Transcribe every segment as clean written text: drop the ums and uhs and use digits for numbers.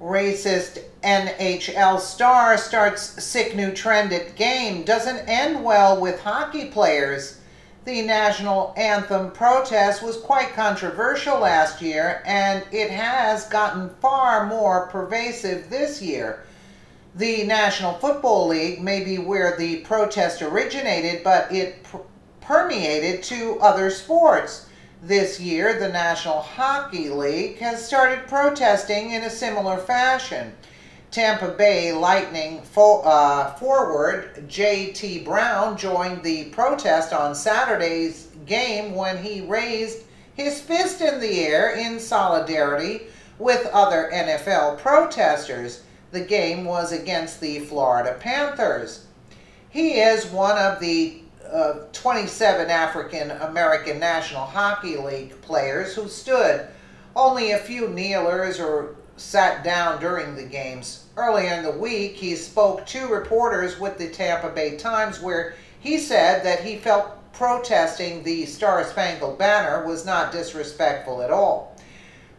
Racist NHL star starts sick new trend at game. Doesn't end well with hockey players. The national anthem protest was quite controversial last year, and it has gotten far more pervasive this year. The National Football League may be where the protest originated, but it permeated to other sports. This year, the National Hockey League has started protesting in a similar fashion. Tampa Bay Lightning forward J.T. Brown joined the protest on Saturday's game when he raised his fist in the air in solidarity with other NFL protesters. The game was against the Florida Panthers. He is one of the 27 African American National Hockey League players who stood. Only a few kneelers or sat down during the games. Earlier in the week, he spoke to reporters with the Tampa Bay Times where he said that he felt protesting the Star-Spangled Banner was not disrespectful at all.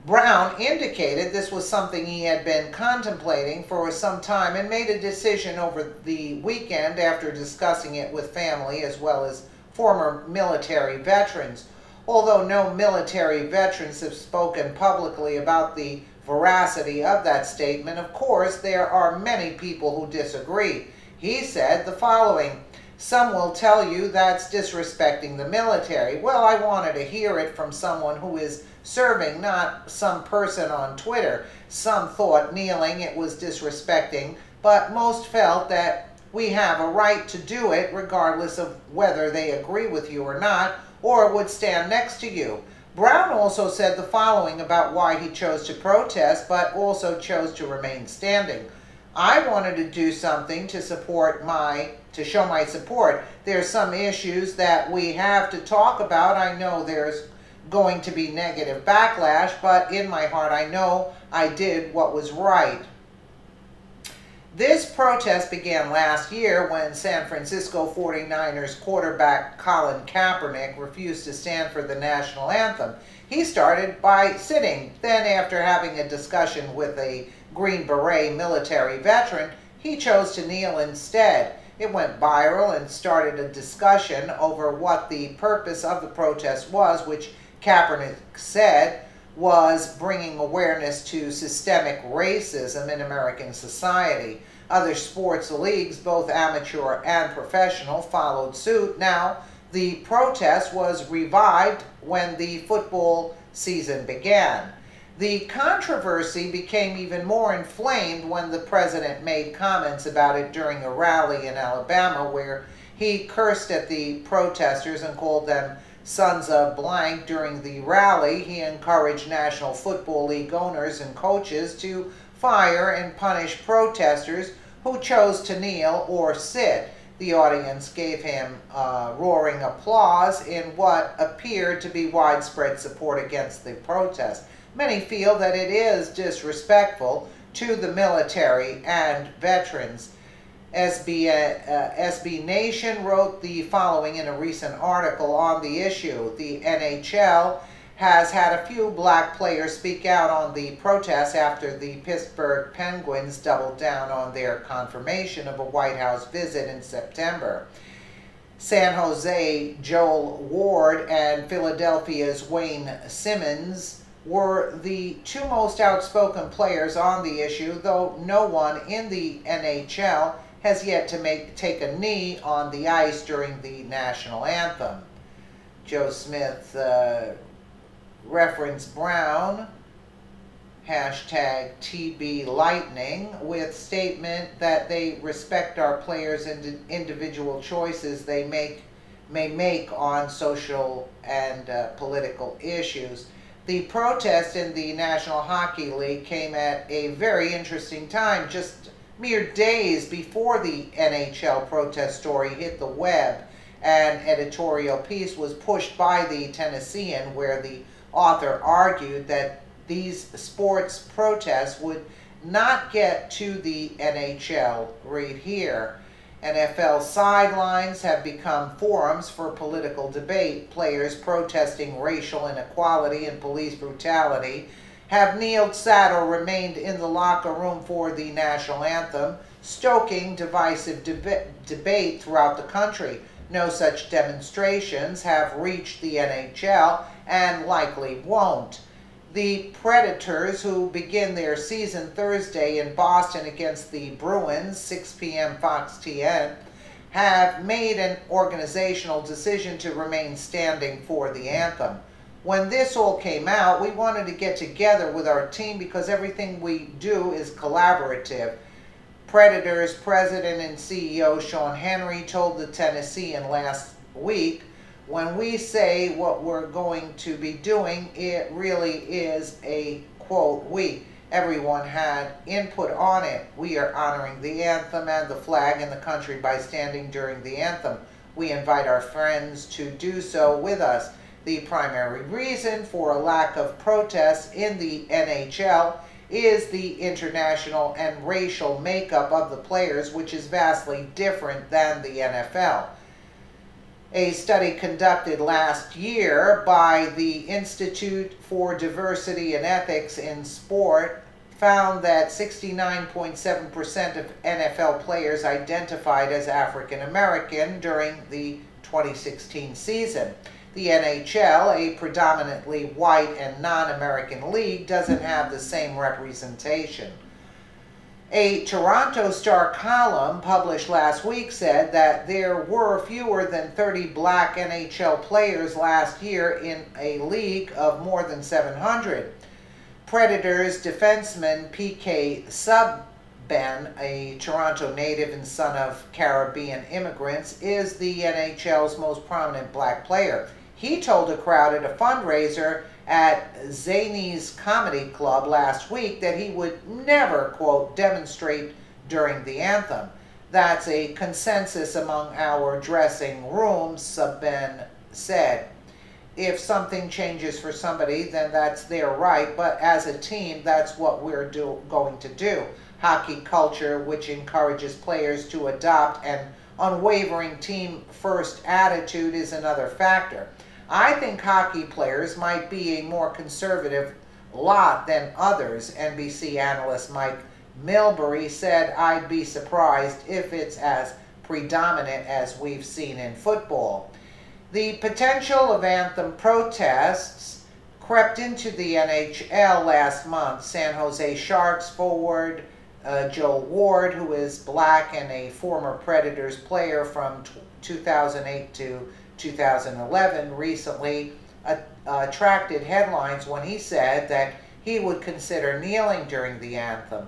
Brown indicated this was something he had been contemplating for some time and made a decision over the weekend after discussing it with family as well as former military veterans. Although no military veterans have spoken publicly about the veracity of that statement, of course, there are many people who disagree. He said the following: "Some will tell you that's disrespecting the military." Well, I wanted to hear it from someone who is serving, not some person on Twitter. Some thought kneeling it was disrespecting, but most felt that we have a right to do it regardless of whether they agree with you or not, or would stand next to you. Brown also said the following about why he chose to protest, but also chose to remain standing. "I wanted to do something to show my support. There's some issues that we have to talk about. I know there's going to be negative backlash, but in my heart I know I did what was right." This protest began last year when San Francisco 49ers quarterback Colin Kaepernick refused to stand for the national anthem. He started by sitting. Then, after having a discussion with a Green Beret military veteran, he chose to kneel instead. It went viral and started a discussion over what the purpose of the protest was, which Kaepernick said was bringing awareness to systemic racism in American society. Other sports leagues, both amateur and professional, followed suit. Now, the protest was revived when the football season began. The controversy became even more inflamed when the president made comments about it during a rally in Alabama where he cursed at the protesters and called them sons of blank. During the rally, he encouraged National Football League owners and coaches to fire and punish protesters who chose to kneel or sit. The audience gave him roaring applause in what appeared to be widespread support against the protest. Many feel that it is disrespectful to the military and veterans. SB Nation wrote the following in a recent article on the issue. The NHL has had a few black players speak out on the protest after the Pittsburgh Penguins doubled down on their confirmation of a White House visit in September. San Jose Joel Ward and Philadelphia's Wayne Simmons were the two most outspoken players on the issue, though no one in the NHL has yet to take a knee on the ice during the national anthem. Joe Smith referenced Brown, hashtag TB Lightning, with statement that they respect our players' individual choices they may make on social and political issues. The protest in the National Hockey League came at a very interesting time, just mere days before the NHL protest story hit the web. An editorial piece was pushed by the Tennessean where the author argued that these sports protests would not get to the NHL. Read here. NFL sidelines have become forums for political debate. Players protesting racial inequality and police brutality have kneeled, sat, or remained in the locker room for the national anthem, stoking divisive debate throughout the country. No such demonstrations have reached the NHL and likely won't. The Predators, who begin their season Thursday in Boston against the Bruins, 6 p.m. Fox TN, have made an organizational decision to remain standing for the anthem. When this all came out, we wanted to get together with our team because everything we do is collaborative. Predators President and CEO Sean Henry told the Tennessean last week, when we say what we're going to be doing, it really is a quote, we. Everyone had input on it. We are honoring the anthem and the flag and the country by standing during the anthem. We invite our friends to do so with us. The primary reason for a lack of protests in the NHL is the international and racial makeup of the players, which is vastly different than the NFL. A study conducted last year by the Institute for Diversity and Ethics in Sport found that 69.7% of NFL players identified as African American during the 2016 season. The NHL, a predominantly white and non-American league, doesn't have the same representation. A Toronto Star column published last week said that there were fewer than 30 black NHL players last year in a league of more than 700. Predators defenseman PK Subban, a Toronto native and son of Caribbean immigrants, is the NHL's most prominent black player. He told a crowd at a fundraiser at Zany's Comedy Club last week that he would never, quote, demonstrate during the anthem. That's a consensus among our dressing rooms, Subban said. If something changes for somebody, then that's their right, but as a team, that's what we're going to do. Hockey culture, which encourages players to adopt an unwavering team-first attitude, is another factor. I think hockey players might be a more conservative lot than others. NBC analyst Mike Milbury said, I'd be surprised if it's as predominant as we've seen in football. The potential of anthem protests crept into the NHL last month. San Jose Sharks forward Joe Ward, who is black and a former Predators player from 2008 to 2011, recently attracted headlines when he said that he would consider kneeling during the anthem.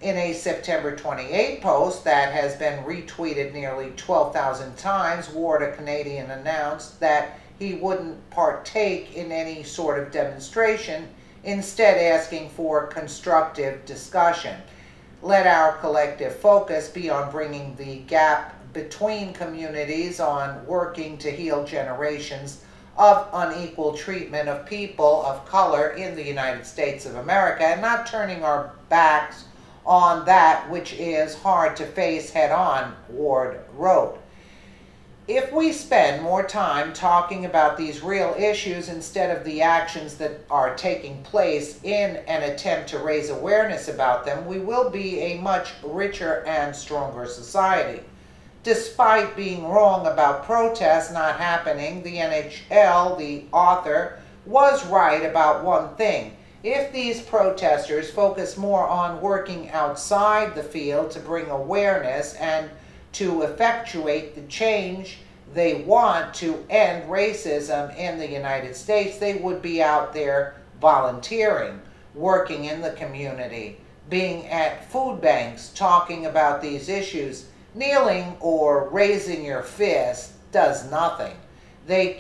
In a September 28 post that has been retweeted nearly 12,000 times, Ward, a Canadian, announced that he wouldn't partake in any sort of demonstration, instead asking for constructive discussion. Let our collective focus be on bringing the gap between communities, on working to heal generations of unequal treatment of people of color in the United States of America, and not turning our backs on that which is hard to face head on, Ward wrote. If we spend more time talking about these real issues instead of the actions that are taking place in an attempt to raise awareness about them, we will be a much richer and stronger society. Despite being wrong about protests not happening, the NHL, the author, was right about one thing. If these protesters focus more on working outside the field to bring awareness and to effectuate the change they want to end racism in the United States, they would be out there volunteering, working in the community, being at food banks, talking about these issues. Kneeling or raising your fist does nothing. They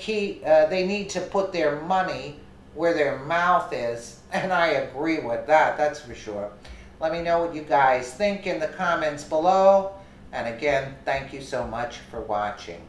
need to put their money where their mouth is, and I agree with that, that's for sure. Let me know what you guys think in the comments below, and again, thank you so much for watching.